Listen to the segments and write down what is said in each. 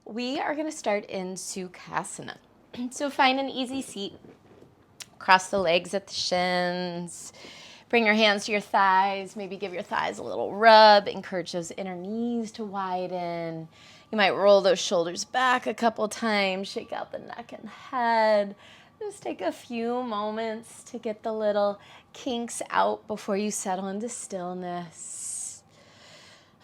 we are going to start in Sukhasana. So find an easy seat. Cross the legs at the shins. Bring your hands to your thighs. Maybe give your thighs a little rub. Encourage those inner knees to widen. You might roll those shoulders back a couple times. Shake out the neck and head. Just take a few moments to get the little kinks out before you settle into stillness.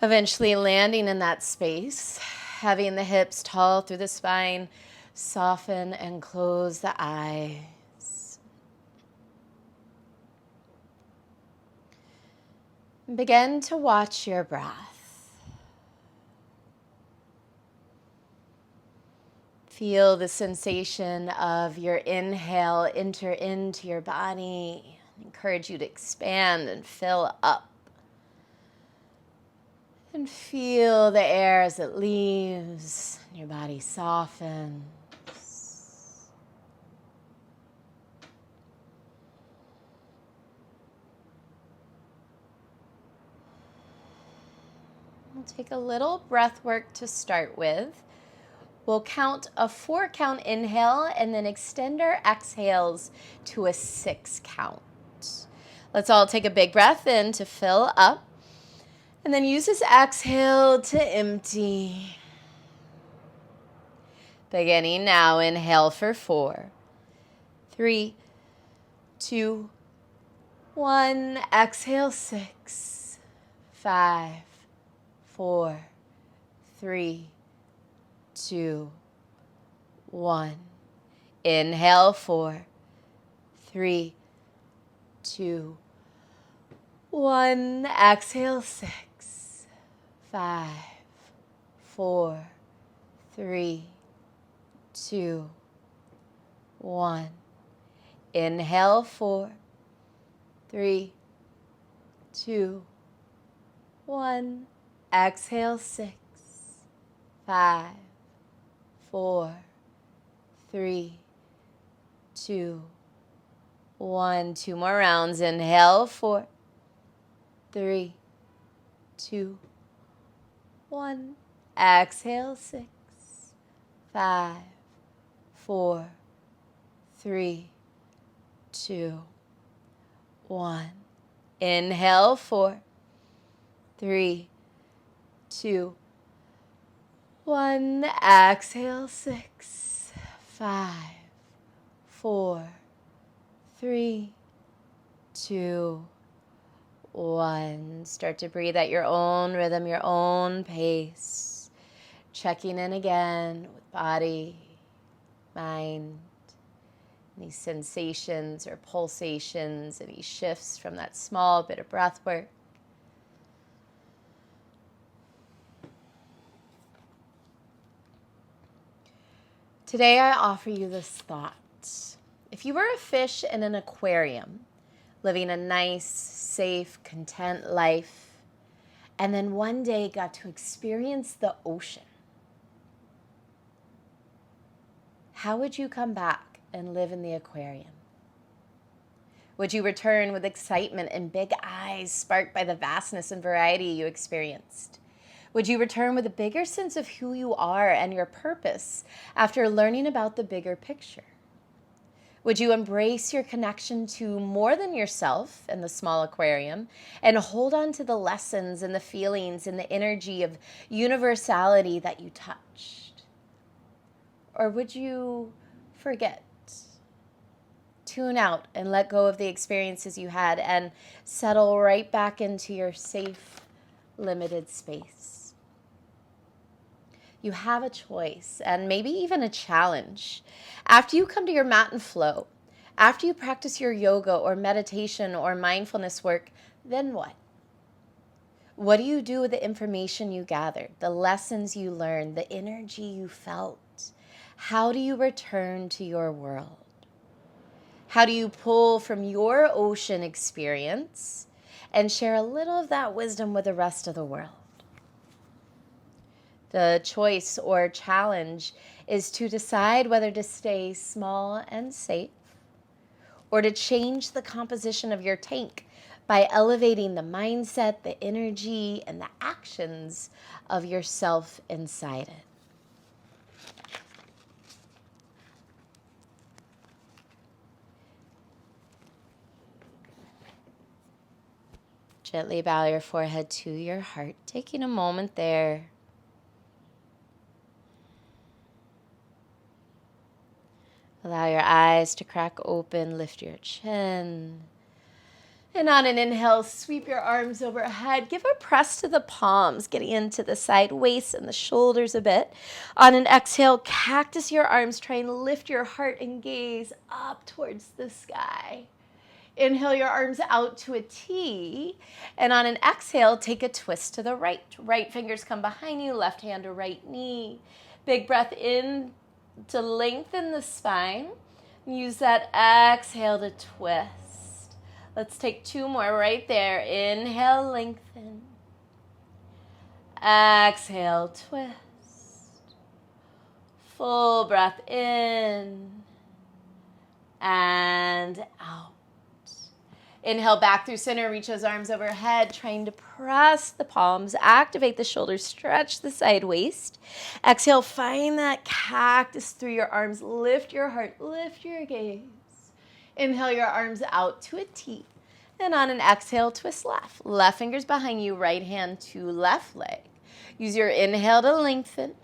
Eventually landing in that space, having the hips tall through the spine. Soften and close the eyes. Begin to watch your breath. Feel the sensation of your inhale enter into your body. I encourage you to expand and fill up. And feel the air as it leaves. Your body softens. We'll take a little breath work to start with. We'll count a 4-count inhale and then extend our exhales to a 6 count. Let's all take a big breath in to fill up. And then use this exhale to empty. Beginning now, inhale for 4, 3, 2, 1. Exhale, 6, 5, 4, 3, 2, 1. Inhale, 4, 3, 2, 1. Exhale, 6, 5, 4, 3, 2, 1. Inhale, 4, 3, 2, 1. Exhale, 6, 5, 4, 3, 2, 1. 2 more rounds. Inhale, 4, 3, 2, 1. Exhale, 6, 5, 4, 3, 2, 1. Inhale, 4, 3, 2, 1. Exhale, 6, 5, 4, 3, 2, 1. Start to breathe at your own rhythm, your own pace. Checking in again with body, mind, any sensations or pulsations, any shifts from that small bit of breath work. Today I offer you this thought. If you were a fish in an aquarium, living a nice, safe, content life, and then one day got to experience the ocean, how would you come back and live in the aquarium? Would you return with excitement and big eyes sparked by the vastness and variety you experienced? Would you return with a bigger sense of who you are and your purpose after learning about the bigger picture? Would you embrace your connection to more than yourself in the small aquarium and hold on to the lessons and the feelings and the energy of universality that you touched? Or would you forget, tune out, and let go of the experiences you had and settle right back into your safe, limited space? You have a choice and maybe even a challenge. After you come to your mat and flow, after you practice your yoga or meditation or mindfulness work, then what? What do you do with the information you gathered, the lessons you learned, the energy you felt? How do you return to your world? How do you pull from your ocean experience and share a little of that wisdom with the rest of the world? The choice or challenge is to decide whether to stay small and safe or to change the composition of your tank by elevating the mindset, the energy, and the actions of yourself inside it. Gently bow your forehead to your heart, taking a moment there. Allow your eyes to crack open, lift your chin. And on an inhale, sweep your arms overhead. Give a press to the palms, getting into the side waist and the shoulders a bit. On an exhale, cactus your arms. Try and lift your heart and gaze up towards the sky. Inhale your arms out to a T. And on an exhale, take a twist to the right. Right fingers come behind you, left hand to right knee. Big breath in to lengthen the spine. Use that exhale to twist. Let's take 2 more right there. Inhale, lengthen. Exhale, twist. Full breath in and out. Inhale back through center, reach those arms overhead, trying to press the palms, activate the shoulders, stretch the side waist. Exhale, find that cactus through your arms, lift your heart, lift your gaze. Inhale your arms out to a T. And on an exhale, twist left. Left fingers behind you, right hand to left leg. Use your inhale to lengthen,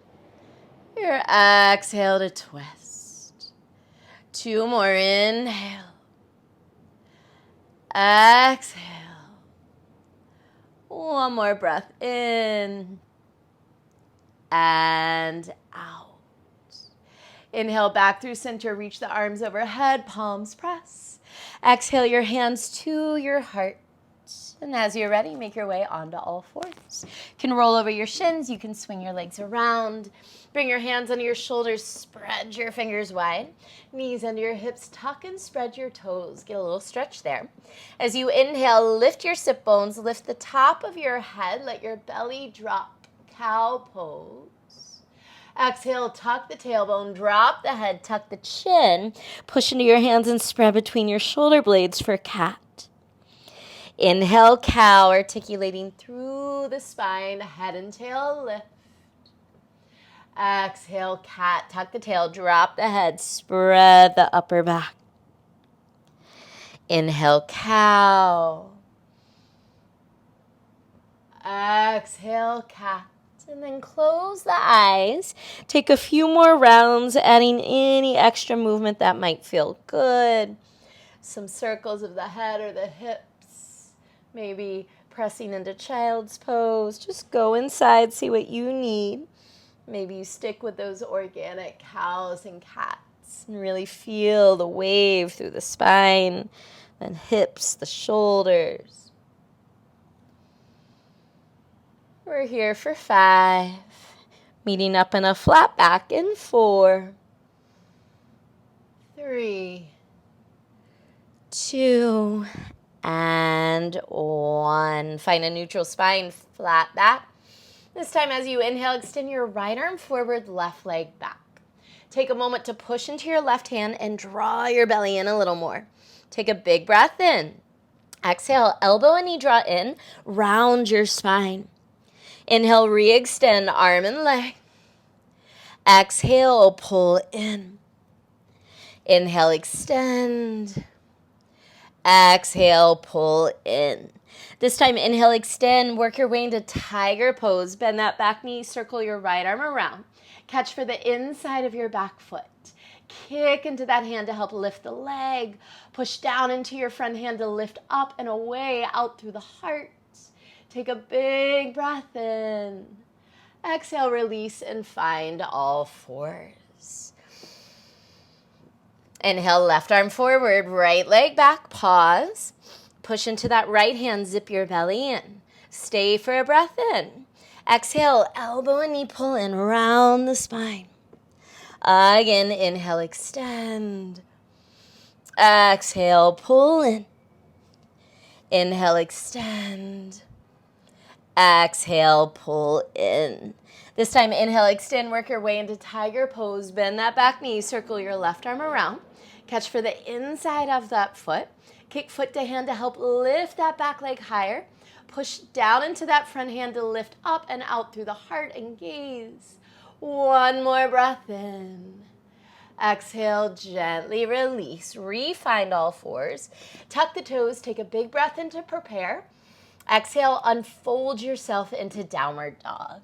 your exhale to twist. 2 more, inhale. Exhale. 1 more breath in and out. Inhale back through center, reach the arms overhead, palms press. Exhale your hands to your heart. And as you're ready, make your way onto all fours. You can roll over your shins, you can swing your legs around. Bring your hands under your shoulders, spread your fingers wide. Knees under your hips, tuck and spread your toes. Get a little stretch there. As you inhale, lift your sit bones, lift the top of your head, let your belly drop, cow pose. Exhale, tuck the tailbone, drop the head, tuck the chin, push into your hands and spread between your shoulder blades for cat. Inhale, cow, articulating through the spine, head and tail lift. Exhale, cat, tuck the tail, drop the head, spread the upper back. Inhale, cow. Exhale, cat. And then close the eyes. Take a few more rounds, adding any extra movement that might feel good. Some circles of the head or the hips. Maybe pressing into child's pose. Just go inside, see what you need. Maybe you stick with those organic cows and cats and really feel the wave through the spine, then hips, the shoulders. We're here for 5. Meeting up in a flat back in 4, 3, 2, and 1. Find a neutral spine, flat back. This time as you inhale, extend your right arm forward, left leg back. Take a moment to push into your left hand and draw your belly in a little more. Take a big breath in. Exhale, elbow and knee draw in, round your spine. Inhale, re-extend arm and leg. Exhale, pull in. Inhale, extend. Exhale, pull in. This time, inhale, extend, work your way into tiger pose. Bend that back knee, circle your right arm around. Catch for the inside of your back foot. Kick into that hand to help lift the leg. Push down into your front hand to lift up and away, out through the heart. Take a big breath in. Exhale, release, and find all fours. Inhale, left arm forward, right leg back, pause. Push into that right hand, zip your belly in. Stay for a breath in. Exhale, elbow and knee pull in, round the spine. Again, inhale, extend. Exhale, pull in. Inhale, extend. Exhale, pull in. This time, inhale, extend, work your way into tiger pose. Bend that back knee, circle your left arm around. Catch for the inside of that foot. Kick foot to hand to help lift that back leg higher. Push down into that front hand to lift up and out through the heart and gaze. 1 more breath in. Exhale, gently release. Refind all fours. Tuck the toes. Take a big breath in to prepare. Exhale, unfold yourself into downward dog.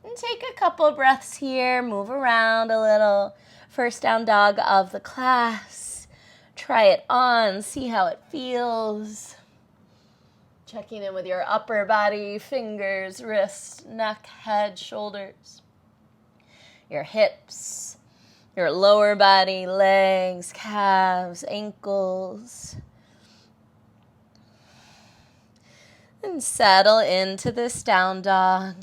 And take a couple breaths here, move around a little. First down dog of the class. Try it on, see how it feels. Checking in with your upper body, fingers, wrists, neck, head, shoulders. Your hips, your lower body, legs, calves, ankles. And settle into this down dog.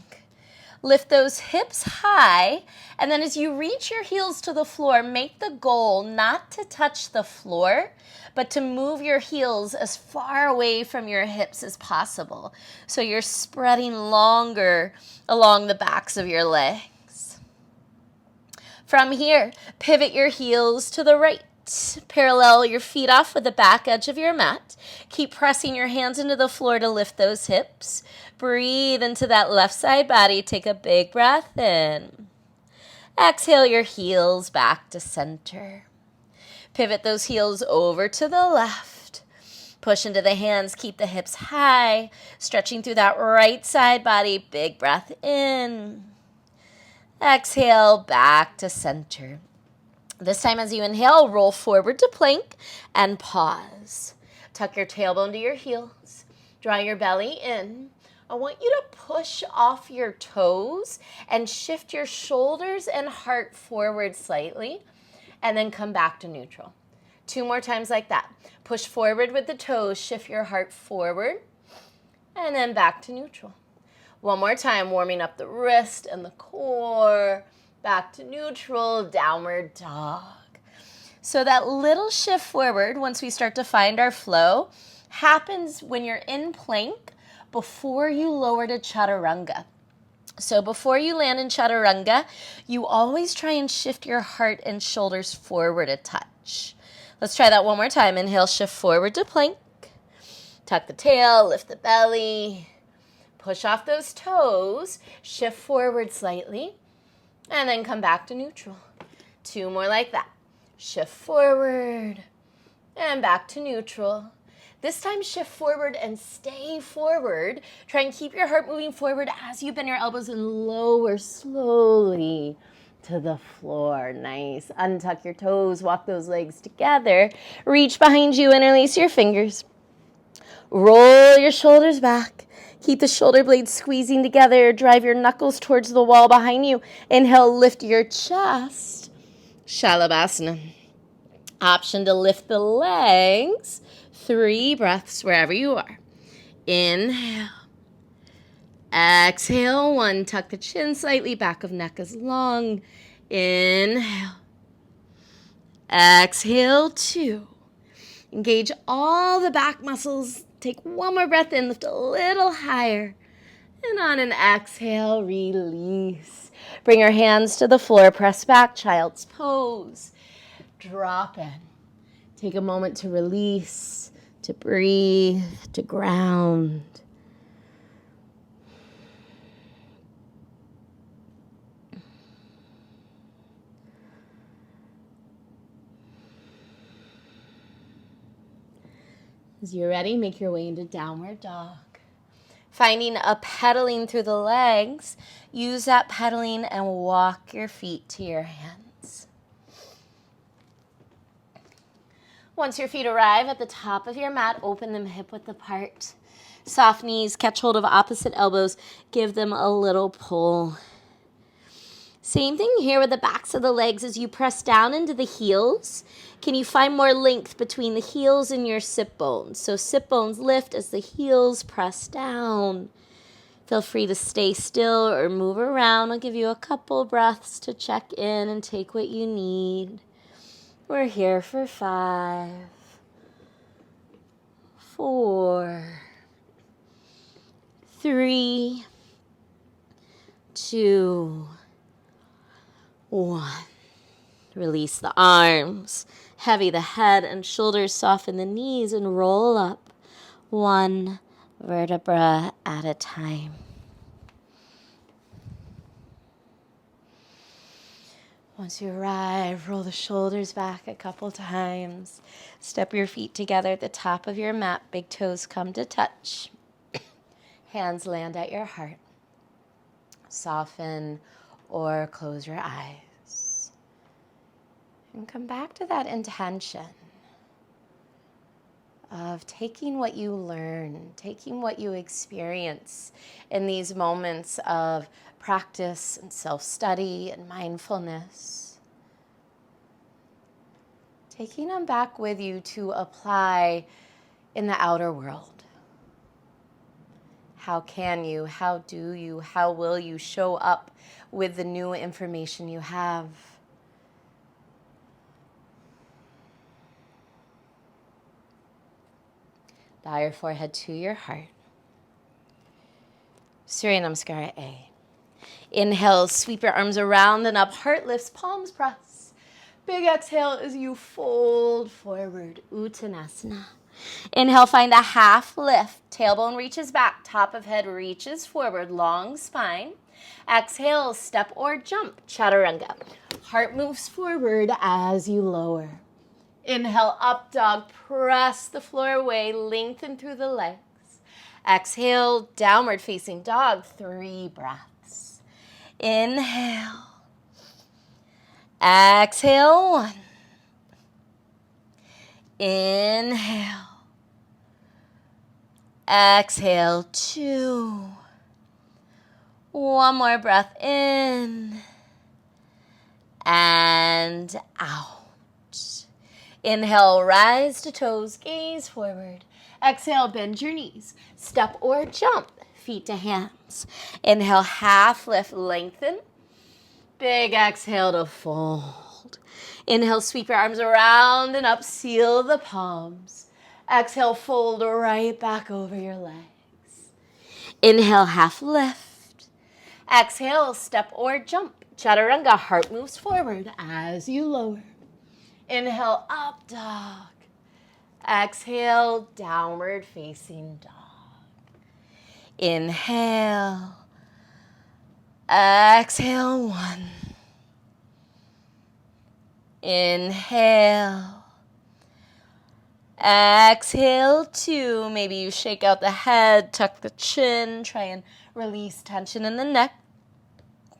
Lift those hips high, and then as you reach your heels to the floor, make the goal not to touch the floor, but to move your heels as far away from your hips as possible. So you're spreading longer along the backs of your legs. From here, pivot your heels to the right. Parallel your feet off with the back edge of your mat. Keep pressing your hands into the floor to lift those hips. Breathe into that left side body. Take a big breath in. Exhale your heels back to center. Pivot those heels over to the left. Push into the hands. Keep the hips high. Stretching through that right side body. Big breath in. Exhale back to center. This time as you inhale, roll forward to plank and pause. Tuck your tailbone to your heels. Draw your belly in. I want you to push off your toes and shift your shoulders and heart forward slightly, and then come back to neutral. 2 more times like that. Push forward with the toes, shift your heart forward, and then back to neutral. 1 more time, warming up the wrist and the core. Back to neutral, downward dog. So that little shift forward, once we start to find our flow, happens when you're in plank before you lower to chaturanga. So before you land in chaturanga, you always try and shift your heart and shoulders forward a touch. Let's try that 1 more time. Inhale, shift forward to plank. Tuck the tail, lift the belly. Push off those toes, shift forward slightly. And then come back to neutral. 2 more like that. Shift forward and back to neutral. This time shift forward and stay forward. Try and keep your heart moving forward as you bend your elbows and lower slowly to the floor. Nice. Untuck your toes. Walk those legs together. Reach behind you. Interlace your fingers. Roll your shoulders back. Keep the shoulder blades squeezing together. Drive your knuckles towards the wall behind you. Inhale, lift your chest. Shalabhasana. Option to lift the legs. 3 breaths wherever you are. Inhale. Exhale. 1. Tuck the chin slightly. Back of neck is long. Inhale. Exhale. 2. Engage all the back muscles. Take 1 more breath in, lift a little higher. And on an exhale, release. Bring your hands to the floor, press back, child's pose. Drop in. Take a moment to release, to breathe, to ground. As you're ready, make your way into downward dog. Finding a pedaling through the legs, use that pedaling and walk your feet to your hands. Once your feet arrive at the top of your mat, open them hip-width apart. Soft knees, catch hold of opposite elbows, give them a little pull. Same thing here with the backs of the legs as you press down into the heels. Can you find more length between the heels and your sit bones? So sit bones lift as the heels press down. Feel free to stay still or move around. I'll give you a couple breaths to check in and take what you need. We're here for 5, 4, 3, 2, 1. Release the arms. Heavy the head and shoulders, soften the knees and roll up 1 vertebra at a time. Once you arrive, roll the shoulders back a couple times. Step your feet together at the top of your mat. Big toes come to touch. Hands land at your heart. Soften or close your eyes. And come back to that intention of taking what you learn, taking what you experience in these moments of practice and self-study and mindfulness, taking them back with you to apply in the outer world. How can you, how do you, how will you show up with the new information you have? Bow your forehead to your heart. Surya Namaskara A. Inhale, sweep your arms around and up. Heart lifts, palms press. Big exhale as you fold forward, Uttanasana. Inhale, find a half lift. Tailbone reaches back, top of head reaches forward, long spine. Exhale, step or jump, Chaturanga. Heart moves forward as you lower. Inhale, up dog, press the floor away, lengthen through the legs. Exhale, downward facing dog, 3 breaths. Inhale. Exhale, 1. Inhale. Exhale, 2. One more breath in and out. Inhale, rise to toes, gaze forward. Exhale, bend your knees. Step or jump, feet to hands. Inhale, half lift, lengthen. Big exhale to fold. Inhale, sweep your arms around and up, seal the palms. Exhale, fold right back over your legs. Inhale, half lift. Exhale, step or jump. Chaturanga, heart moves forward as you lower. Inhale, up dog. Exhale, downward facing dog. Inhale. Exhale, 1. Inhale. Exhale, 2. Maybe you shake out the head, tuck the chin, try and release tension in the neck.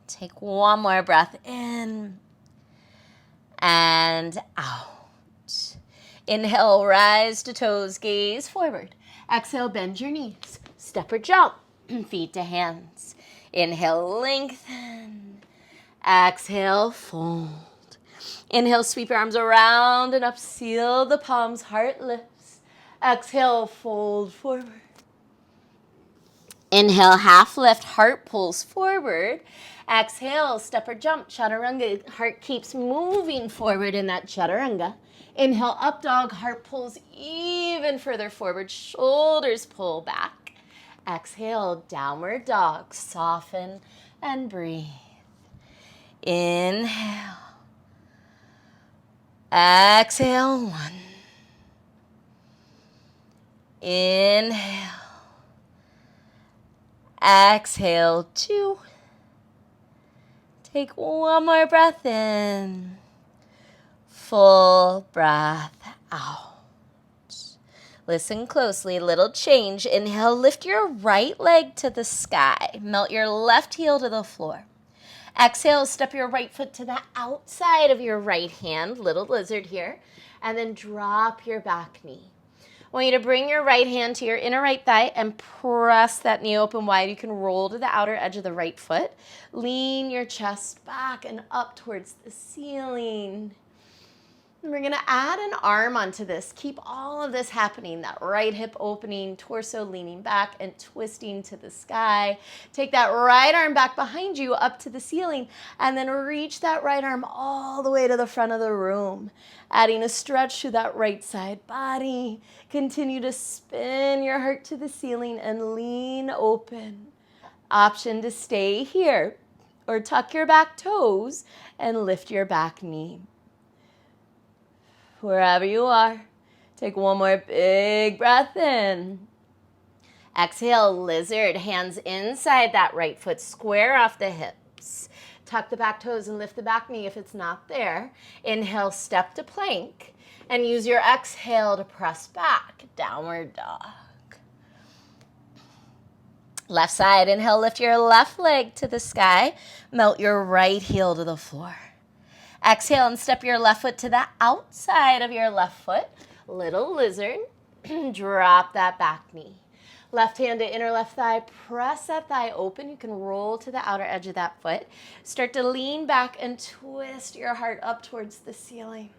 Take one more breath in and out. Inhale, rise to toes, gaze forward. Exhale, bend your knees. Step or jump, feet to hands. Inhale, lengthen. Exhale, fold. Inhale, sweep your arms around and up, seal the palms, heart lifts. Exhale, fold forward. Inhale, half lift, heart pulls forward. Exhale, step or jump, chaturanga. Heart keeps moving forward in that chaturanga. Inhale, up dog, heart pulls even further forward, shoulders pull back. Exhale, downward dog, soften and breathe. Inhale. Exhale, 1. Inhale. Exhale, 2. Take one more breath in. Full breath out. Listen closely, little change. Inhale, lift your right leg to the sky. Melt your left heel to the floor. Exhale, step your right foot to the outside of your right hand, little lizard here, and then drop your back knee. I want you to bring your right hand to your inner right thigh and press that knee open wide. You can roll to the outer edge of the right foot. Lean your chest back and up towards the ceiling. And we're going to add an arm onto this. Keep all of this happening, that right hip opening, torso leaning back and twisting to the sky. Take that right arm back behind you up to the ceiling and then reach that right arm all the way to the front of the room. Adding a stretch to that right side body. Continue to spin your heart to the ceiling and lean open. Option to stay here or tuck your back toes and lift your back knee. Wherever you are, take one more big breath in. Exhale, lizard, hands inside that right foot, square off the hips. Tuck the back toes and lift the back knee if it's not there. Inhale, step to plank, and use your exhale to press back, downward dog. Left side, inhale, lift your left leg to the sky. Melt your right heel to the floor. Exhale and step your left foot to the outside of your left foot. Little lizard. Drop that back knee. Left hand to inner left thigh. Press that thigh open. You can roll to the outer edge of that foot. Start to lean back and twist your heart up towards the ceiling.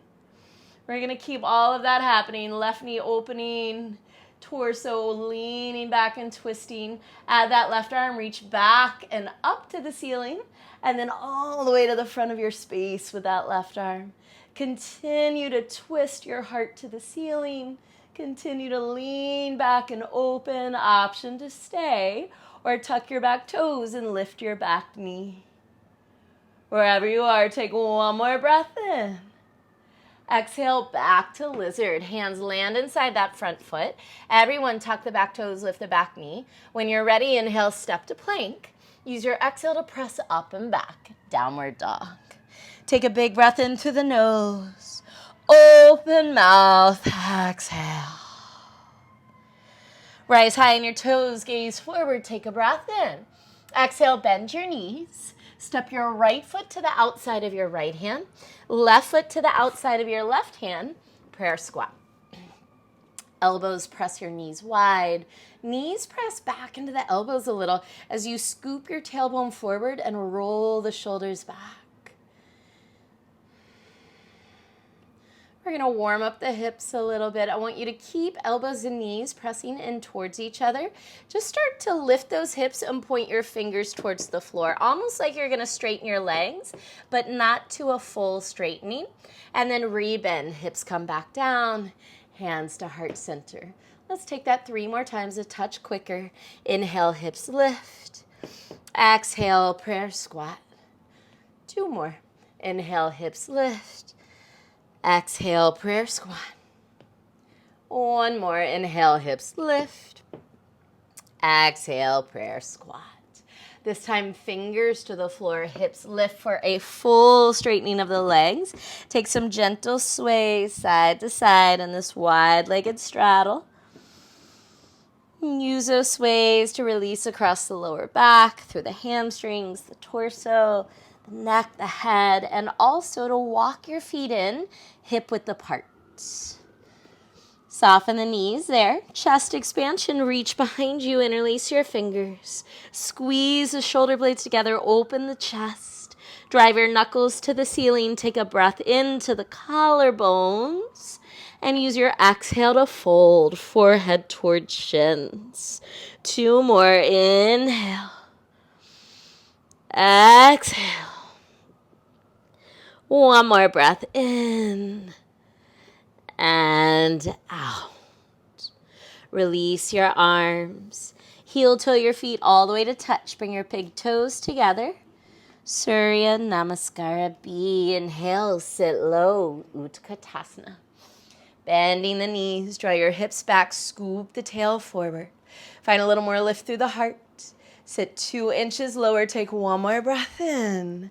We're going to keep all of that happening. Left knee opening. Torso leaning back and twisting. Add that left arm, reach back and up to the ceiling, and then all the way to the front of your space with that left arm. Continue to twist your heart to the ceiling. Continue to lean back and open. Option to stay, or tuck your back toes and lift your back knee. Wherever you are, take one more breath in. Exhale, back to lizard. Hands land inside that front foot. Everyone tuck the back toes, lift the back knee. When you're ready, inhale, step to plank. Use your exhale to press up and back. Downward dog. Take a big breath in through the nose. Open mouth, exhale. Rise high on your toes, gaze forward, take a breath in. Exhale, bend your knees. Step your right foot to the outside of your right hand. Left foot to the outside of your left hand. Prayer squat. Elbows press your knees wide. Knees press back into the elbows a little as you scoop your tailbone forward and roll the shoulders back. We're going to warm up the hips a little bit. I want you to keep elbows and knees pressing in towards each other. Just start to lift those hips and point your fingers towards the floor, almost like you're going to straighten your legs, but not to a full straightening. And then rebend, hips come back down, hands to heart center. Let's take that 3 more times, a touch quicker. Inhale, hips lift. Exhale, prayer squat. 2 more. Inhale, hips lift. Exhale, prayer squat. 1 more. Inhale, hips lift. Exhale, prayer squat. This time, fingers to the floor, hips lift for a full straightening of the legs. Take some gentle sways side to side in this wide-legged straddle. Use those sways to release across the lower back, through the hamstrings, the torso, the neck, the head, and also to walk your feet in, hip width apart. Soften the knees there. Chest expansion, reach behind you, interlace your fingers. Squeeze the shoulder blades together, open the chest. Drive your knuckles to the ceiling, take a breath into the collarbones, and use your exhale to fold, forehead towards shins. 2 more, inhale. Exhale. 1 more breath in and out. Release your arms. Heel toe your feet all the way to touch. Bring your big toes together. Surya Namaskara B. Inhale, sit low, Utkatasana. Bending the knees, draw your hips back, scoop the tail forward. Find a little more lift through the heart. Sit 2 inches lower, take 1 more breath in.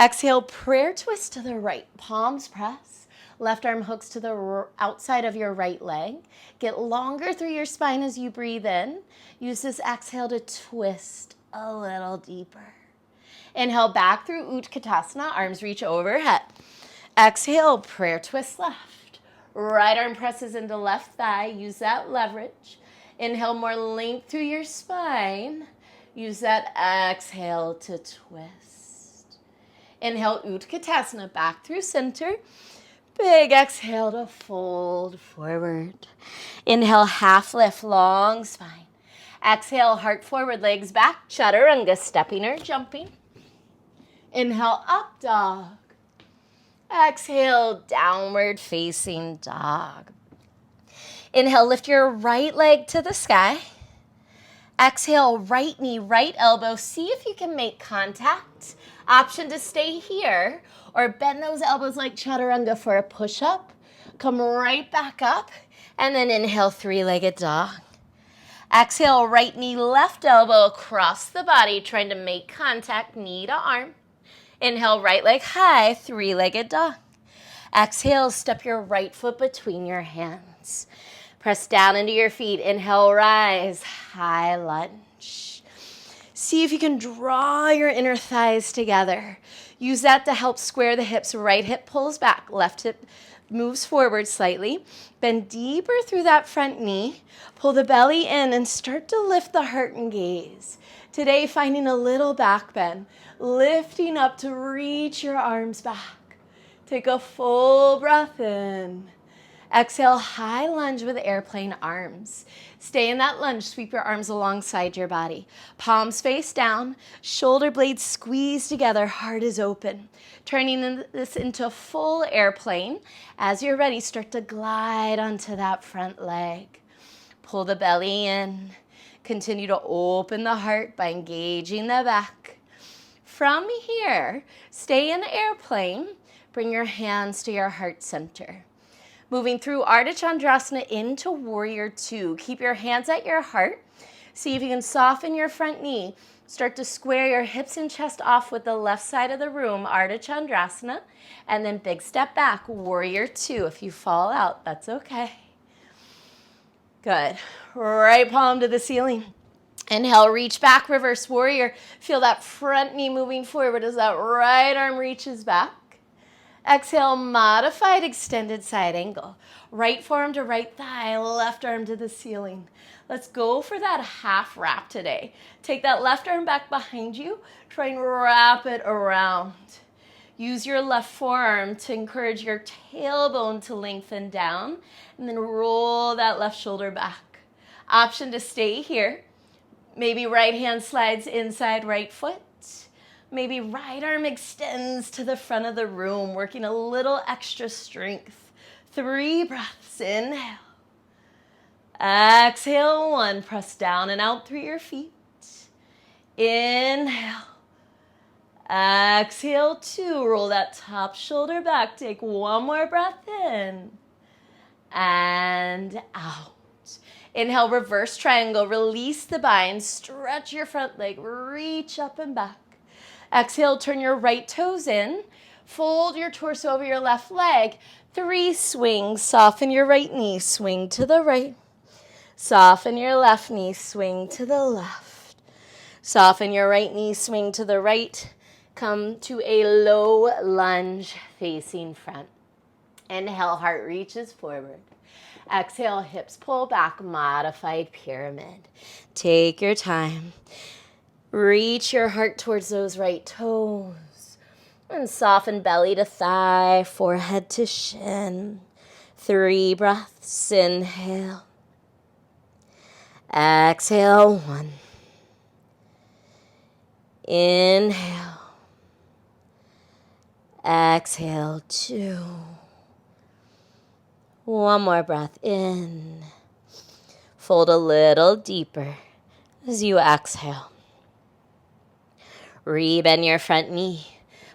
Exhale, prayer twist to the right, palms press. Left arm hooks to the outside of your right leg. Get longer through your spine as you breathe in. Use this exhale to twist a little deeper. Inhale back through Utkatasana, arms reach overhead. Exhale, prayer twist left. Right arm presses into left thigh, use that leverage. Inhale, more length through your spine. Use that exhale to twist. Inhale, Utkatasana, back through center. Big exhale to fold forward. Inhale, half lift, long spine. Exhale, heart forward, legs back. Chaturanga, stepping or jumping. Inhale, up dog. Exhale, downward facing dog. Inhale, lift your right leg to the sky. Exhale, right knee, right elbow. See if you can make contact. Option to stay here or bend those elbows like chaturanga for a push-up. Come right back up and then inhale, 3-legged dog. Exhale, right knee, left elbow across the body, trying to make contact, knee to arm. Inhale, right leg high, 3-legged dog. Exhale, step your right foot between your hands. Press down into your feet. Inhale, rise, high lunge. See if you can draw your inner thighs together. Use that to help square the hips. Right hip pulls back, left hip moves forward slightly. Bend deeper through that front knee. Pull the belly in and start to lift the heart and gaze. Today, finding a little back bend, lifting up to reach your arms back. Take a full breath in. Exhale, high lunge with airplane arms. Stay in that lunge. Sweep your arms alongside your body. Palms face down. Shoulder blades squeeze together. Heart is open. Turning this into full airplane. As you're ready, start to glide onto that front leg. Pull the belly in. Continue to open the heart by engaging the back. From here, stay in airplane. Bring your hands to your heart center. Moving through Ardha Chandrasana into Warrior Two. Keep your hands at your heart. See if you can soften your front knee. Start to square your hips and chest off with the left side of the room, Ardha Chandrasana. And then big step back, Warrior Two. If you fall out, that's okay. Good. Right palm to the ceiling. Inhale, reach back, reverse warrior. Feel that front knee moving forward as that right arm reaches back. Exhale, modified extended side angle. Right forearm to right thigh, left arm to the ceiling. Let's go for that half wrap today. Take that left arm back behind you. Try and wrap it around. Use your left forearm to encourage your tailbone to lengthen down. And then roll that left shoulder back. Option to stay here. Maybe right hand slides inside right foot. Maybe right arm extends to the front of the room, working a little extra strength. 3 breaths. Inhale. Exhale. 1. Press down and out through your feet. Inhale. Exhale. 2. Roll that top shoulder back. Take 1 more breath in. And out. Inhale, reverse triangle. Release the bind. Stretch your front leg. Reach up and back. Exhale, turn your right toes in. Fold your torso over your left leg. 3 swings. Soften your right knee. Swing to the right. Soften your left knee. Swing to the left. Soften your right knee. Swing to the right. Come to a low lunge facing front. Inhale, heart reaches forward. Exhale, hips pull back. Modified pyramid. Take your time. Reach your heart towards those right toes. And soften belly to thigh, forehead to shin. 3 breaths. Inhale. Exhale. 1. Inhale. Exhale. 2. 1 more breath in. Fold a little deeper as you exhale. Rebend your front knee.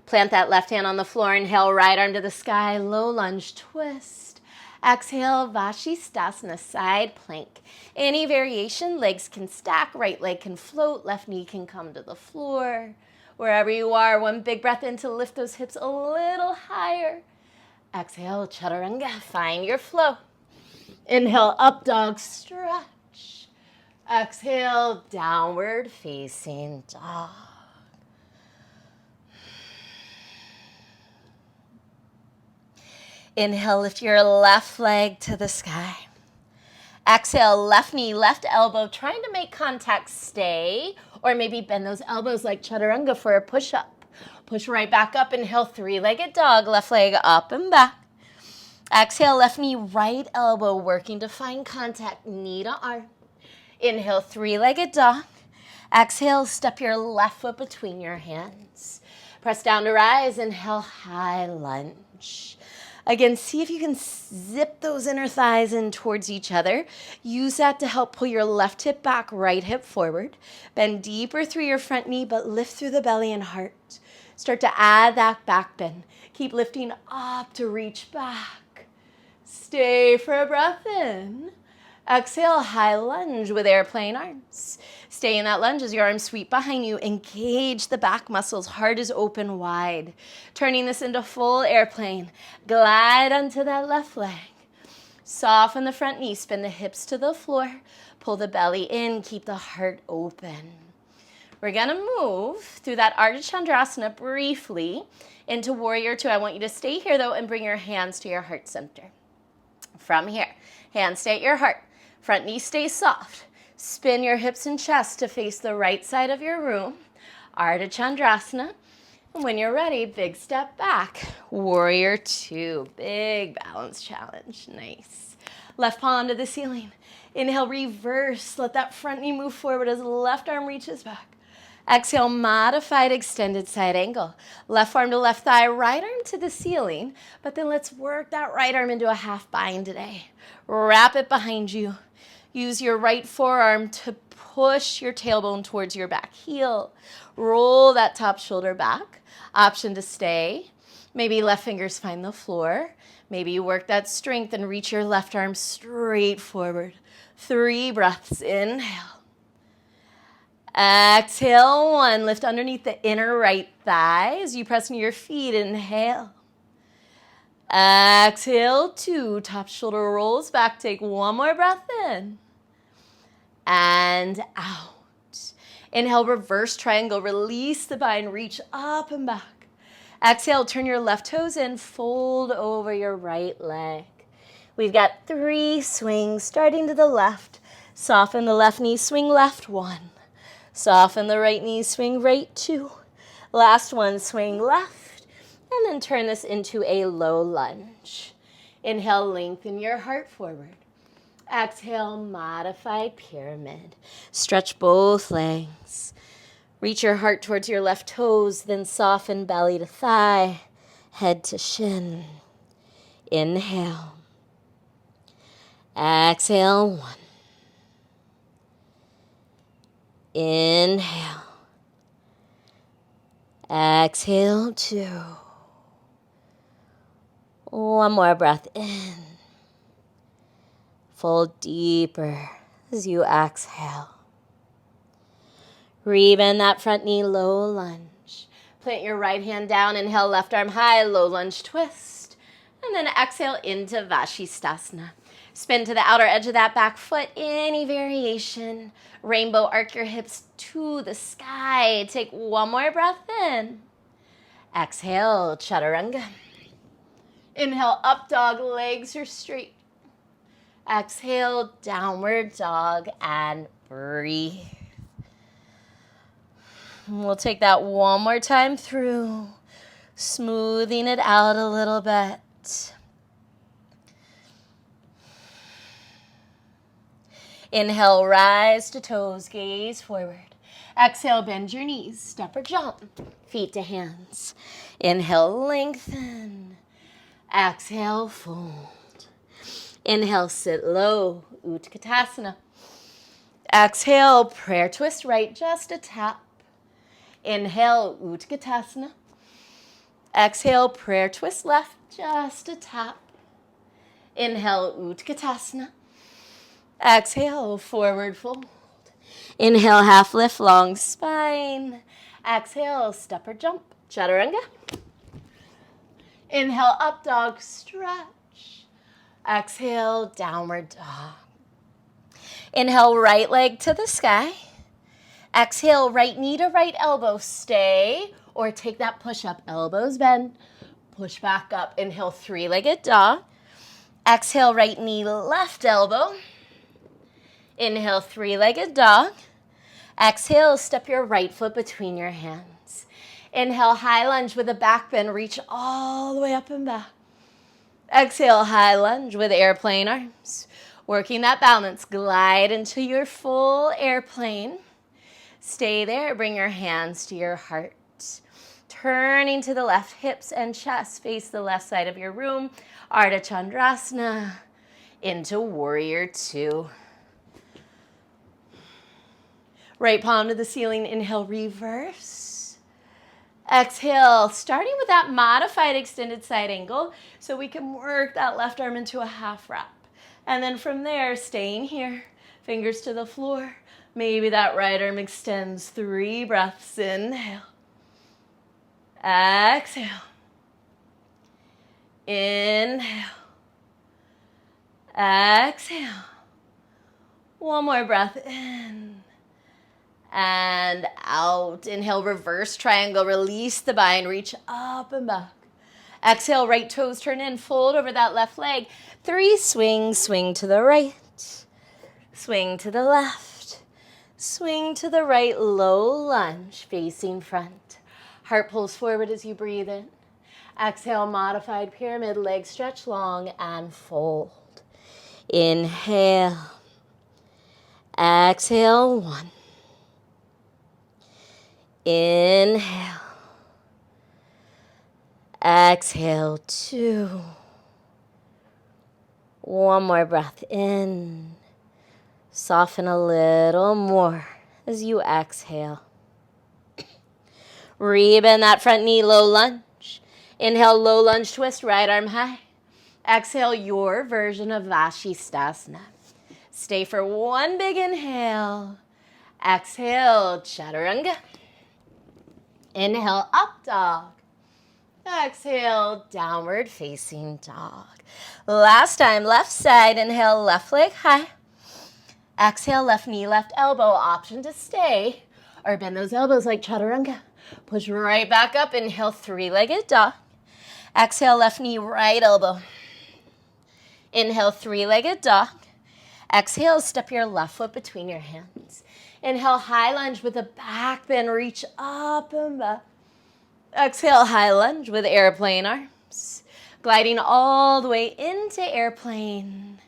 Plant that left hand on the floor. Inhale, right arm to the sky. Low lunge twist. Exhale, Vashisthasana, side plank. Any variation, legs can stack. Right leg can float. Left knee can come to the floor. Wherever you are, 1 big breath in to lift those hips a little higher. Exhale, Chaturanga. Find your flow. Inhale, up dog, stretch. Exhale, downward facing dog. Inhale, lift your left leg to the sky. Exhale, left knee, left elbow, trying to make contact, stay, or maybe bend those elbows like Chaturanga for a push-up. Push right back up. Inhale, 3-legged dog, left leg up and back. Exhale, left knee, right elbow, working to find contact, knee to arm. Inhale, 3-legged dog. Exhale, step your left foot between your hands. Press down to rise. Inhale, high lunge. Again, see if you can zip those inner thighs in towards each other. Use that to help pull your left hip back, right hip forward. Bend deeper through your front knee, but lift through the belly and heart. Start to add that back bend. Keep lifting up to reach back. Stay for a breath in. Exhale, high lunge with airplane arms. Stay in that lunge as your arms sweep behind you. Engage the back muscles. Heart is open wide. Turning this into full airplane. Glide onto that left leg. Soften the front knee. Spin the hips to the floor. Pull the belly in. Keep the heart open. We're going to move through that Ardha Chandrasana briefly into Warrior Two. I want you to stay here, though, and bring your hands to your heart center. From here, hands stay at your heart. Front knee stays soft. Spin your hips and chest to face the right side of your room. Ardha Chandrasana. And when you're ready, big step back. Warrior Two. Big balance challenge. Nice. Left palm to the ceiling. Inhale, reverse. Let that front knee move forward as the left arm reaches back. Exhale, modified extended side angle. Left arm to left thigh, right arm to the ceiling. But then let's work that right arm into a half bind today. Wrap it behind you. Use your right forearm to push your tailbone towards your back heel. Roll that top shoulder back. Option to stay. Maybe left fingers find the floor. Maybe you work that strength and reach your left arm straight forward. 3 breaths. Inhale. Exhale, 1. Lift underneath the inner right thigh as you press into your feet. Inhale. Exhale, 2. Top shoulder rolls back. Take 1 more breath in. And out. Inhale, reverse triangle. Release the bind. Reach up and back. Exhale, turn your left toes in. Fold over your right leg. We've got 3 swings starting to the left. Soften the left knee. Swing left. 1. Soften the right knee, swing right 2. Last one, swing left. And then turn this into a low lunge. Inhale, lengthen your heart forward. Exhale, modified pyramid. Stretch both legs. Reach your heart towards your left toes, then soften belly to thigh, head to shin. Inhale. Exhale, 1. Inhale. Exhale, 2. 1 more breath in. Fold deeper as you exhale. Rebend that front knee, low lunge. Plant your right hand down, inhale, left arm high, low lunge twist. And then exhale into Vashisthasana. Spin to the outer edge of that back foot, any variation. Rainbow, arc your hips to the sky. Take 1 more breath in. Exhale, Chaturanga. Inhale, up dog, legs are straight. Exhale, downward dog, and breathe. We'll take that 1 more time through, smoothing it out a little bit. Inhale, rise to toes, gaze forward. Exhale, bend your knees, step or jump, feet to hands. Inhale, lengthen. Exhale, fold. Inhale, sit low, Utkatasana. Exhale, prayer twist right, just a tap. Inhale, Utkatasana. Exhale, prayer twist left, just a tap. Inhale, Utkatasana. Exhale, forward fold. Inhale, half lift, long spine. Exhale, step or jump, Chaturanga. Inhale, up dog, stretch. Exhale, downward dog. Inhale, right leg to the sky. Exhale, right knee to right elbow. Stay or take that push up. Elbows bend. Push back up. Inhale, 3-legged dog. Exhale, right knee, left elbow. Inhale, 3-legged dog. Exhale, step your right foot between your hands. Inhale, high lunge with a back bend. Reach all the way up and back. Exhale, high lunge with airplane arms. Working that balance. Glide into your full airplane. Stay there. Bring your hands to your heart. Turning to the left, hips and chest face the left side of your room. Ardha Chandrasana into Warrior Two. Right palm to the ceiling. Inhale, reverse. Exhale, starting with that modified extended side angle so we can work that left arm into a half wrap. And then from there, staying here, fingers to the floor. Maybe that right arm extends. 3 breaths. Inhale. Exhale. Inhale. Exhale. 1 more breath in. and out. Inhale, reverse triangle, release the bind, reach up and back. Exhale, right toes turn in, fold over that left leg. 3, swing, swing to the right, swing to the left, swing to the right, low lunge, facing front. Heart pulls forward as you breathe in. Exhale, modified pyramid, legs stretch long and fold. Inhale. Exhale, 1. Inhale. Exhale, 2. One more breath in. Soften a little more as you exhale. Rebend that front knee, low lunge. Inhale, low lunge twist, right arm high. Exhale, your version of Vashisthasana. Stay for one big inhale. Exhale, Chaturanga. Inhale, up dog. Exhale, downward facing dog. Last time, left side. Inhale, left leg high. Exhale, left knee, left elbow. Option to stay or bend those elbows like Chaturanga. Push right back up. Inhale, 3-legged dog. Exhale, left knee, right elbow. Inhale, 3-legged dog. Exhale, step your left foot between your hands. Inhale, high lunge with a back bend. Reach up and back. Exhale, high lunge with airplane arms. Gliding all the way into airplane.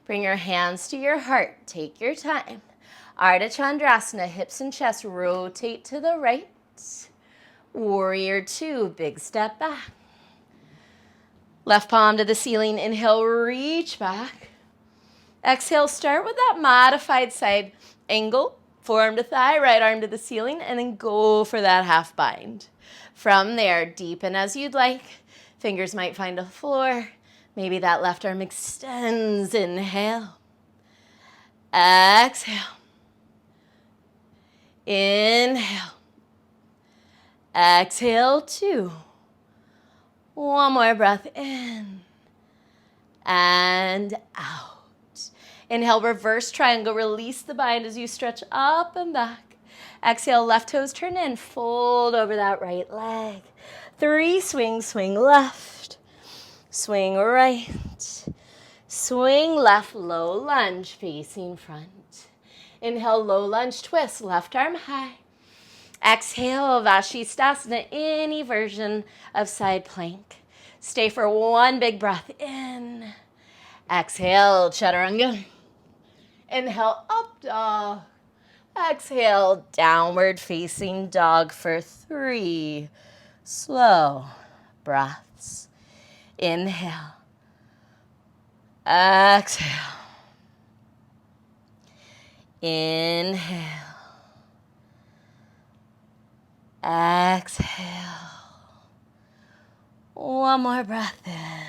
Bring your hands to your heart. Take your time. Ardha Chandrasana, hips and chest rotate to the right. Warrior 2, big step back. Left palm to the ceiling. Inhale, reach back. Exhale, start with that modified side angle. Forearm to thigh, right arm to the ceiling, and then go for that half bind. From there, deepen as you'd like. Fingers might find a floor. Maybe that left arm extends. Inhale. Exhale. Inhale. Exhale, 2. One more breath in and out. Inhale, reverse triangle. Release the bind as you stretch up and back. Exhale, left toes turn in. Fold over that right leg. 3, swing, swing left. Swing right. Swing left, low lunge, facing front. Inhale, low lunge twist, left arm high. Exhale, Vashisthasana, any version of side plank. Stay for one big breath in. Exhale, Chaturanga. Inhale, up dog. Exhale, downward facing dog for 3 slow breaths. Inhale. Exhale. Inhale. Exhale. One more breath in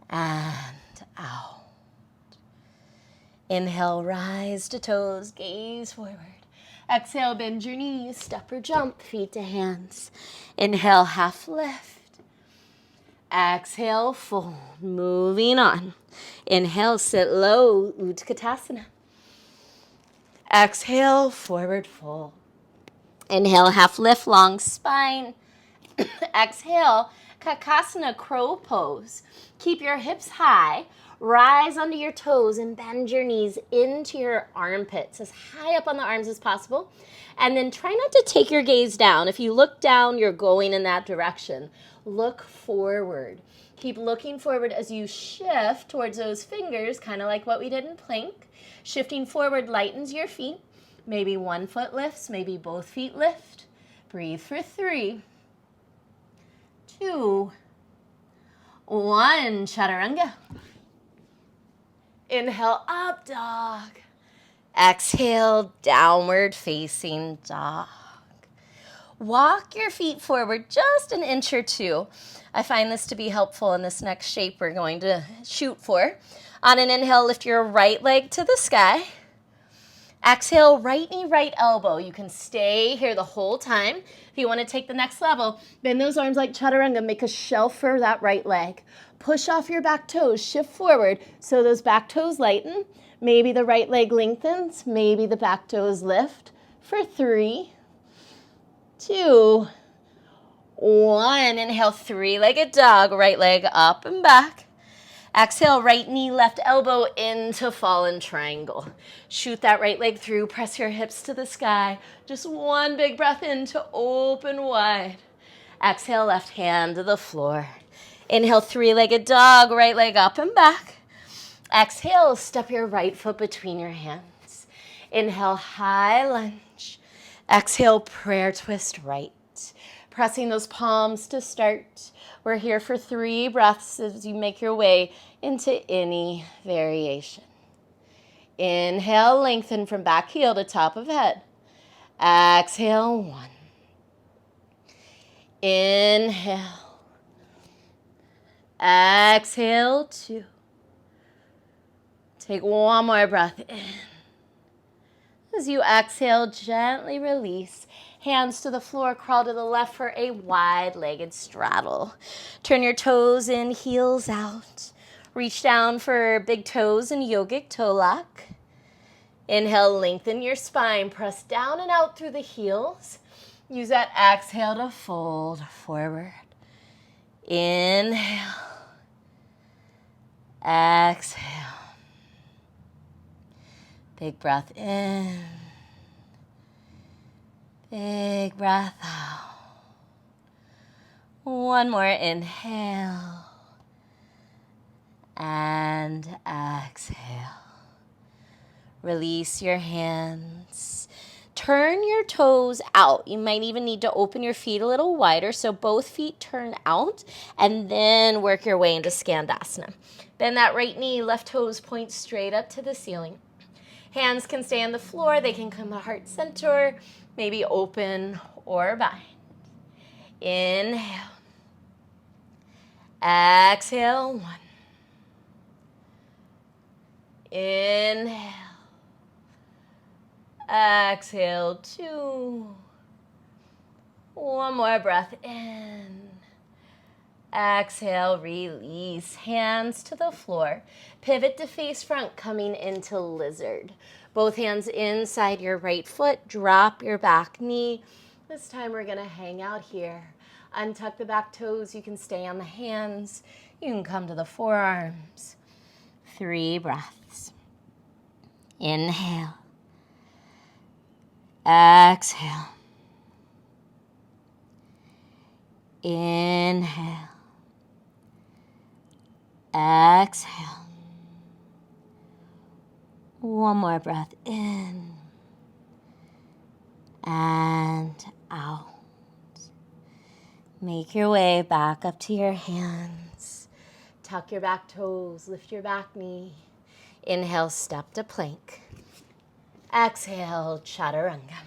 and out. Inhale, rise to toes, gaze forward. Exhale, bend your knees, step or jump, feet to hands. Inhale, half lift. Exhale, fold, moving on. Inhale, sit low, Utkatasana. Exhale, forward fold. Inhale, half lift, long spine. Exhale, Kakasana, crow pose. Keep your hips high. Rise onto your toes and bend your knees into your armpits as high up on the arms as possible. And then try not to take your gaze down. If you look down, you're going in that direction. Look forward. Keep looking forward as you shift towards those fingers, kind of like what we did in plank. Shifting forward lightens your feet. Maybe one foot lifts, maybe both feet lift. Breathe for 3, 2, 1. Chaturanga. Inhale, up dog. Exhale, downward facing dog. Walk your feet forward just an inch or 2. I find this to be helpful in this next shape we're going to shoot for. On an inhale, lift your right leg to the sky. Exhale, right knee, right elbow. You can stay here the whole time. If you want to take the next level, bend those arms like Chaturanga. Make a shelf for that right leg. Push off your back toes. Shift forward so those back toes lighten. Maybe the right leg lengthens. Maybe the back toes lift for 3, 2, 1. Inhale, three-legged dog. Right leg up and back. Exhale, right knee, left elbow into fallen triangle. Shoot that right leg through. Press your hips to the sky. Just one big breath in to open wide. Exhale, left hand to the floor. Inhale, three-legged dog. Right leg up and back. Exhale, step your right foot between your hands. Inhale, high lunge. Exhale, prayer twist right. Pressing those palms to start. We're here for 3 breaths as you make your way into any variation. Inhale, lengthen from back heel to top of head. Exhale, 1. Inhale. Exhale, 2. Take one more breath in. As you exhale, gently release. Hands to the floor, crawl to the left for a wide-legged straddle. Turn your toes in, heels out. Reach down for big toes and yogic toe lock. Inhale, lengthen your spine. Press down and out through the heels. Use that exhale to fold forward. Inhale. Exhale. Big breath in. Big breath out. One more inhale. And exhale. Release your hands. Turn your toes out. You might even need to open your feet a little wider so both feet turn out and then work your way into Skandasana. Bend that right knee, left toes point straight up to the ceiling. Hands can stay on the floor. They can come to heart center, maybe open or bind. Inhale. Exhale, 1. Inhale. Exhale, 2. One more breath in. Exhale, release. Hands to the floor. Pivot to face front, coming into lizard. Both hands inside your right foot. Drop your back knee. This time we're going to hang out here. Untuck the back toes. You can stay on the hands. You can come to the forearms. 3 breaths. Inhale. Exhale. Inhale. Exhale. One more breath in and out. Make your way back up to your hands. Tuck your back toes, lift your back knee. Inhale, step to plank. Exhale, chaturanga.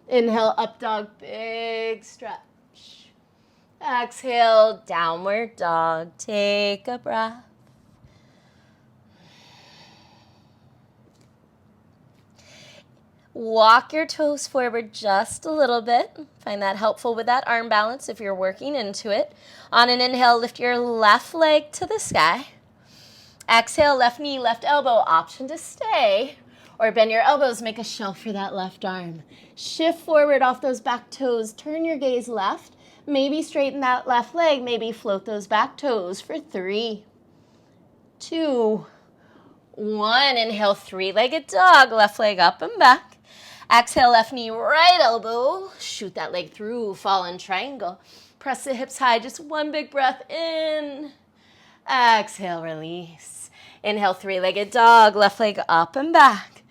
Inhale, up dog, big stretch. Exhale, downward dog. Take a breath. Walk your toes forward just a little bit. Find that helpful with that arm balance if you're working into it. On an inhale, lift your left leg to the sky. Exhale, left knee, left elbow. Option to stay. Or bend your elbows, make a shelf for that left arm. Shift forward off those back toes. Turn your gaze left. Maybe straighten that left leg. Maybe float those back toes for 3, 2, 1. Inhale, 3-legged dog. Left leg up and back. Exhale, left knee, right elbow. Shoot that leg through, fallen triangle. Press the hips high, just one big breath in. Exhale, release. Inhale, 3-legged dog. Left leg up and back.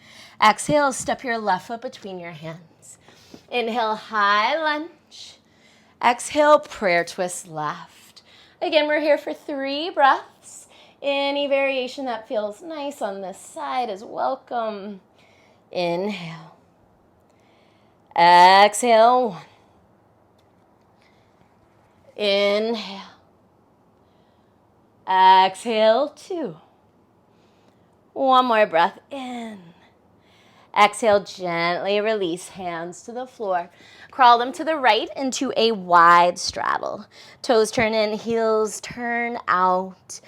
Exhale, step your left foot between your hands. Inhale, high lunge. Exhale, prayer twist left. Again, we're here for 3 breaths. Any variation that feels nice on this side is welcome. Inhale. Exhale, 1. Inhale. Exhale, 2. One more breath in. Exhale, gently release, hands to the floor. Crawl them to the right into a wide straddle. Toes turn in, heels turn out.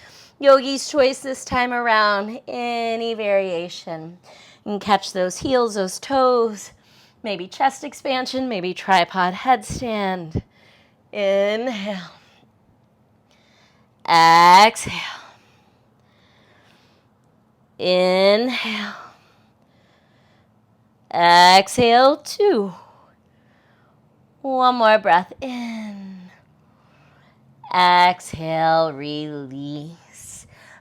Yogi's choice this time around, any variation. You can catch those heels, those toes, maybe chest expansion, maybe tripod headstand. Inhale. Exhale. Inhale. Exhale, 2. One more breath in. Exhale, release.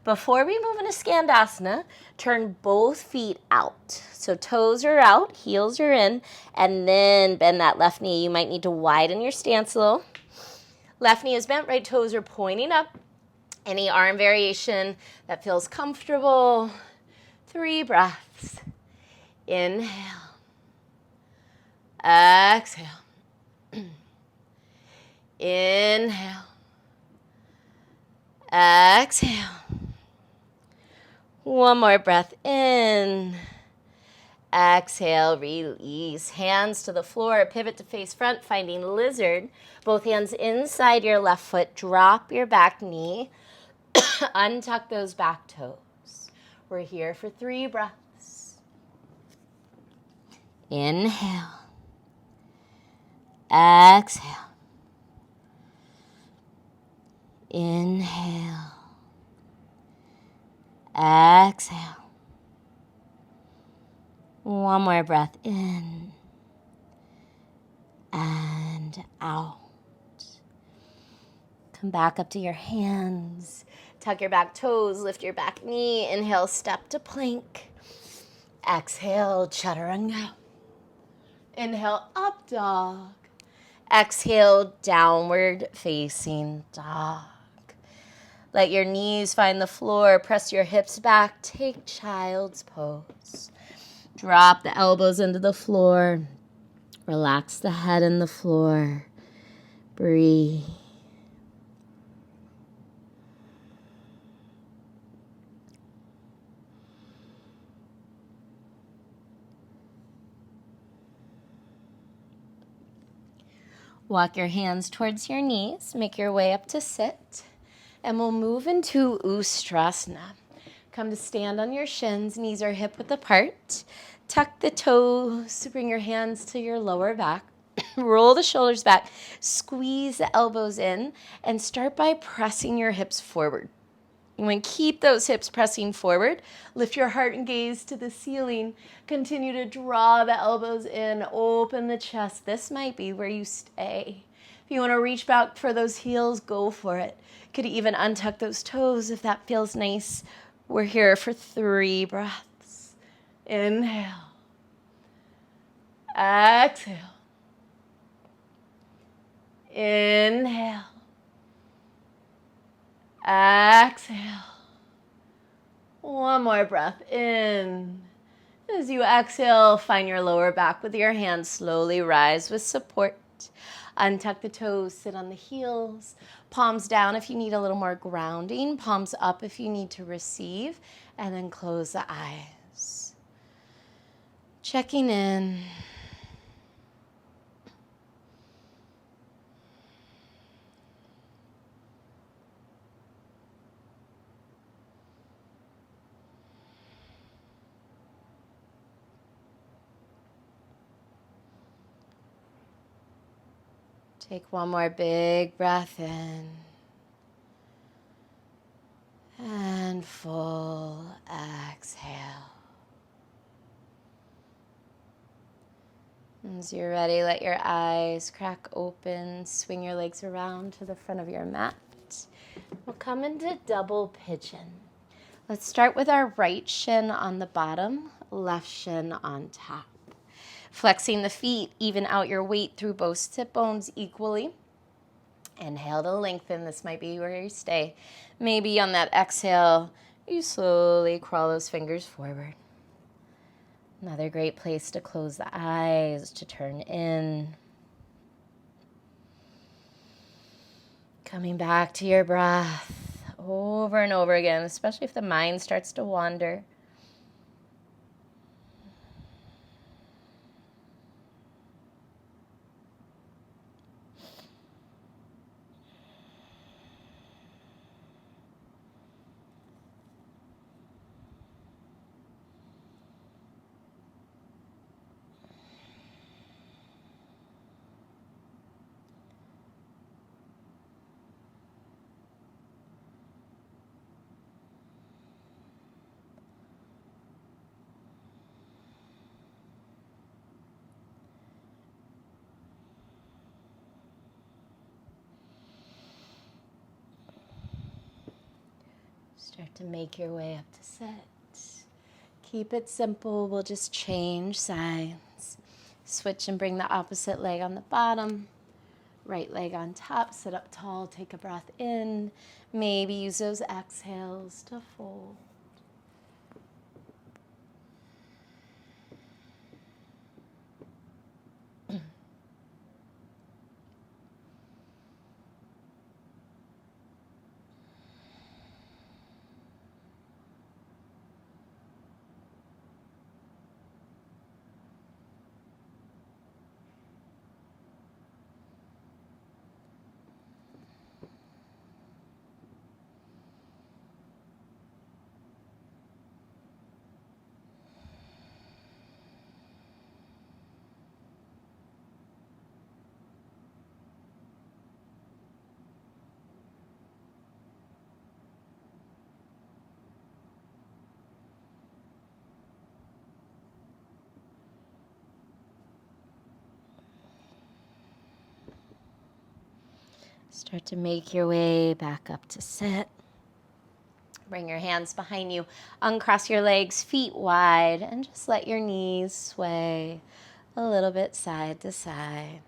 Before we move into Skandasana, turn both feet out. So toes are out, heels are in, and then bend that left knee. You might need to widen your stance a little. Left knee is bent, right toes are pointing up. Any arm variation that feels comfortable. 3 breaths. Inhale. Exhale. Inhale. Exhale. One more breath in. Exhale, release. Hands to the floor, pivot to face front, finding lizard. Both hands inside your left foot. Drop your back knee. Untuck those back toes. We're here for 3 breaths. Inhale. Exhale. Inhale. Exhale. One more breath in and out. Come back up to your hands. Tuck your back toes, lift your back knee. Inhale, step to plank. Exhale, chaturanga. Inhale, up dog. Exhale, downward facing dog. Let your knees find the floor. Press your hips back. Take child's pose. Drop the elbows into the floor. Relax the head in the floor. Breathe. Walk your hands towards your knees. Make your way up to sit. And we'll move into Ustrasana. Come to stand on your shins. Knees are hip width apart. Tuck the toes. Bring your hands to your lower back. Roll the shoulders back. Squeeze the elbows in. And start by pressing your hips forward. You want to keep those hips pressing forward. Lift your heart and gaze to the ceiling. Continue to draw the elbows in. Open the chest. This might be where you stay. If you want to reach back for those heels, go for it. Could even untuck those toes if that feels nice. We're here for 3 breaths. Inhale. Exhale. Inhale. Exhale. One more breath in. As you exhale, find your lower back with your hands. Slowly rise with support. Untuck the toes, sit on the heels. Palms down if you need a little more grounding. Palms up if you need to receive. And then close the eyes. Checking in. Take one more big breath in. And full exhale. As you're ready, let your eyes crack open. Swing your legs around to the front of your mat. We'll come into double pigeon. Let's start with our right shin on the bottom, left shin on top. Flexing the feet, even out your weight through both sit bones equally. Inhale to lengthen. This might be where you stay. Maybe on that exhale, you slowly crawl those fingers forward. Another great place to close the eyes, to turn in. Coming back to your breath over and over again, especially if the mind starts to wander. Start to make your way up to sit. Keep it simple. We'll just change sides. Switch and bring the opposite leg on the bottom. Right leg on top. Sit up tall. Take a breath in. Maybe use those exhales to fold. Start to make your way back up to sit. Bring your hands behind you. Uncross your legs, feet wide, and just let your knees sway a little bit side to side.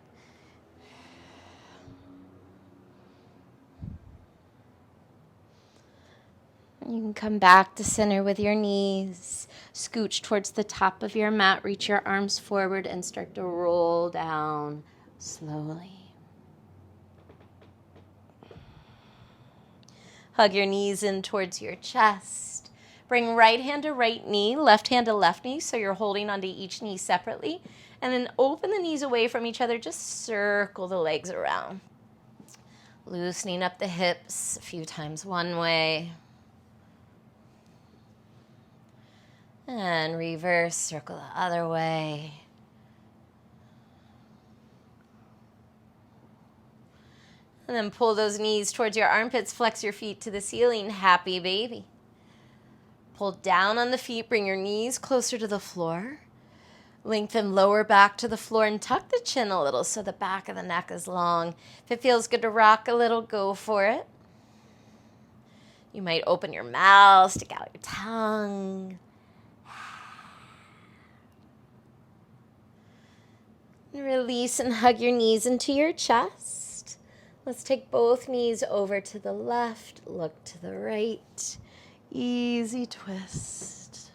You can come back to center with your knees. Scooch towards the top of your mat. Reach your arms forward and start to roll down slowly. Hug your knees in towards your chest. Bring right hand to right knee, left hand to left knee, so you're holding onto each knee separately. And then open the knees away from each other. Just circle the legs around. Loosening up the hips a few times one way. And reverse, circle the other way. And then pull those knees towards your armpits, flex your feet to the ceiling, happy baby. Pull down on the feet, bring your knees closer to the floor. Lengthen lower back to the floor and tuck the chin a little so the back of the neck is long. If it feels good to rock a little, go for it. You might open your mouth, stick out your tongue. Release and hug your knees into your chest. Let's take both knees over to the left, look to the right. Easy twist.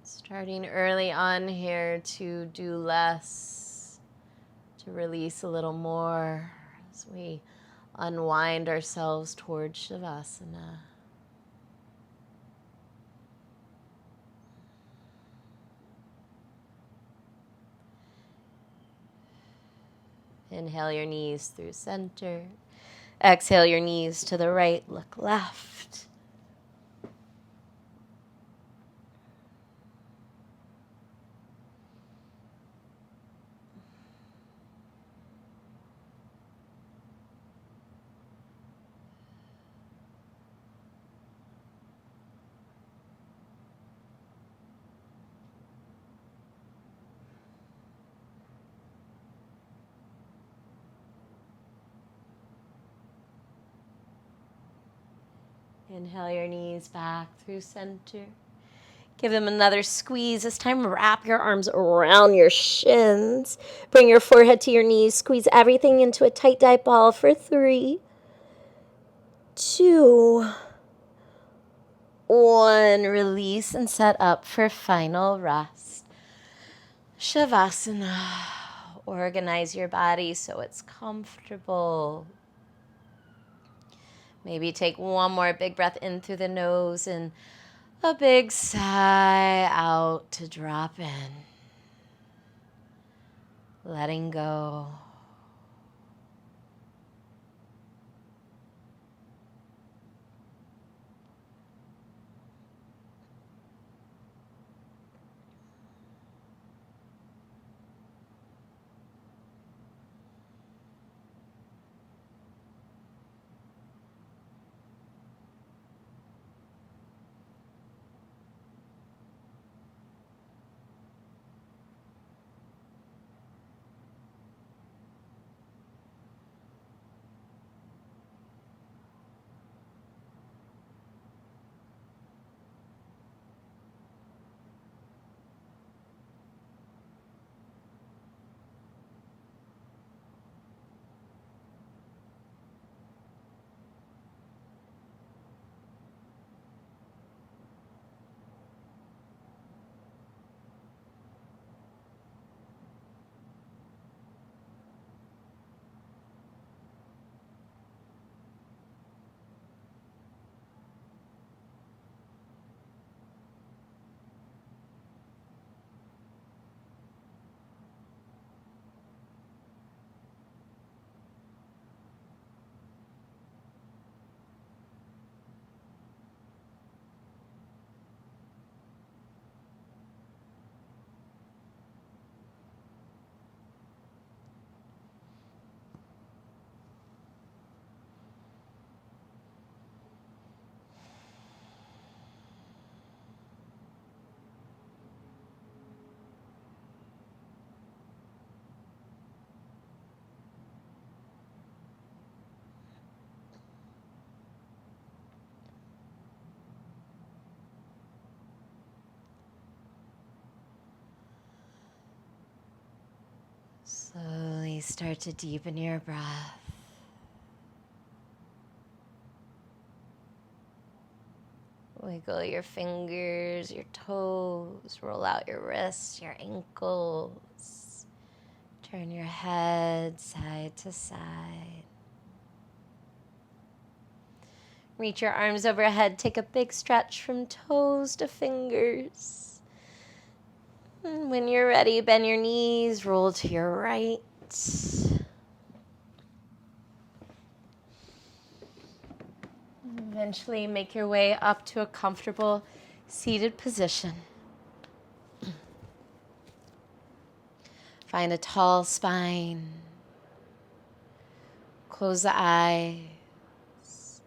Starting early on here to do less, to release a little more as we unwind ourselves towards Shavasana. Inhale your knees through center. Exhale your knees to the right, look left. Inhale your knees back through center. Give them another squeeze. This time, wrap your arms around your shins. Bring your forehead to your knees. Squeeze everything into a tight dye ball for 3, 2, 1. Release and set up for final rest. Shavasana. Organize your body so it's comfortable. Maybe take one more big breath in through the nose and a big sigh out to drop in. Letting go. slowly start to deepen your breath. Wiggle your fingers, your toes, roll out your wrists, your ankles. Turn your head side to side. Reach your arms overhead. Take a big stretch from toes to fingers. And when you're ready, bend your knees, roll to your right. Eventually make your way up to a comfortable seated position. Find a tall spine. Close the eyes.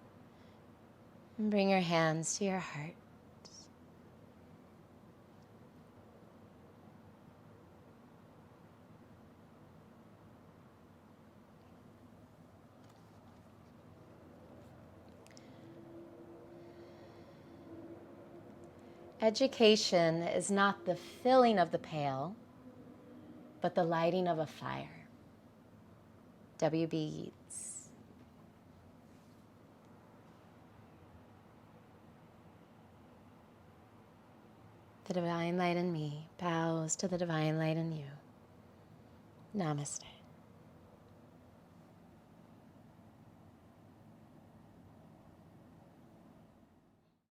And bring your hands to your heart. Education is not the filling of the pail, but the lighting of a fire. W.B. Yeats. The divine light in me bows to the divine light in you. Namaste.